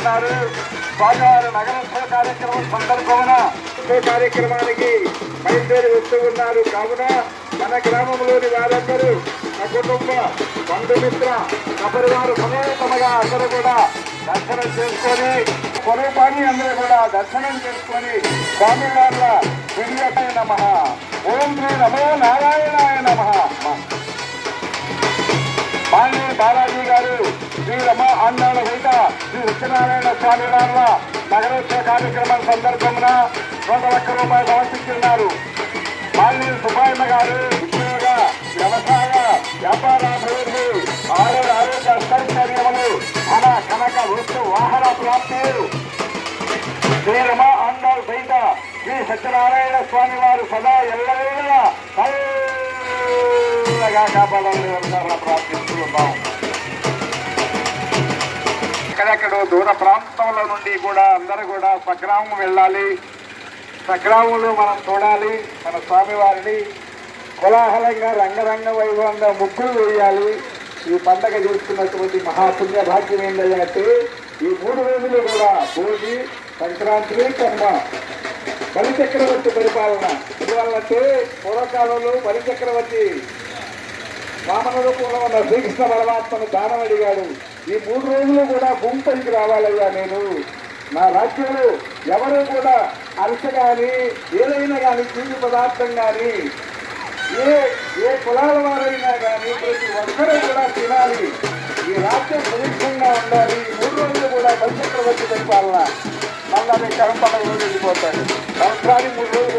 ఉన్నారు. స్వామివారి నగరోత్సవ కార్యక్రమం సందర్భమున కార్యక్రమానికి బయలుదేరి వస్తూ ఉన్నారు. కావున మన గ్రామంలోని వారందరూ నా కుటుంబ బంధుమిత్ర సపరివారు సమేతముగా అందరూ కూడా దర్శనం చేసుకొని స్వరూపాన్ని అందరూ కూడా దర్శనం చేసుకొని స్వామివార్ల దివ్యకాయ నమః, ఓం శ్రీ నమో నారాయణాయ నమః. మాన్య బాలాజీ గారు శ్రీ రమ ఆందోళన సహిత శ్రీ సత్యనారాయణ స్వామి వార్ల నగరోత్సవ కార్యక్రమం సందర్భమున 100 రూపాయలు సమర్పించున్నారు. మాన్య సుబ్బయ్య గారు ఉద్యోగ వ్యవసాయ వ్యాపారాభివృద్ధి ఆరోగ్య అష్టైశ్వర్యములు ధన కనక వస్తు వాహన ప్రాప్తి శ్రీ రమ ఆందోళన సహిత శ్రీ సత్యనారాయణ స్వామి వారు సదా ఎల్లవేళలా కాపాడాలని ప్రార్థిస్తూ ఉన్నాం. ఎక్కడెక్కడో దూర ప్రాంతంలో నుండి కూడా అందరూ కూడా స్వగ్రామం వెళ్ళాలి. స్వగ్రామంలో మనం చూడాలి మన స్వామివారిని. కోలాహలంగా రంగరంగ వైభవంగా ముగ్గులు వేయాలి. ఈ పండగ చేసుకున్నటువంటి మహాపుణ్య భాగ్యం ఏంటంటే ఈ 3 రోజులు కూడా భోగి, సంక్రాంతి, కర్మ బలిచక్రవర్తి పరిపాలన. ఇదివల్లంటే పూర్వకాలంలో బలిచక్రవర్తి వామన రూపంలో ఉన్న శ్రీకృష్ణ పరమాత్మను దానం అడిగాడు. ఈ 3 రోజులు కూడా గుంపలికి రావాలయ్యా, నేను నా రాజ్యంలో ఎవరు కూడా అరస కానీ ఏదైనా కానీ తీపి పదార్థం కానీ ఏ కులాల వారైనా కానీ ప్రతి ఒక్కరూ కూడా తినాలి. ఈ రాజ్యం సుభిక్షంగా ఉండాలి. ఈ 3 రోజులు కూడా బలిచక్రవర్తి పరిపాలన. మళ్ళీ కరంపడ వెళ్ళిపోతాడు. సంవత్సరానికి 3 రోజులు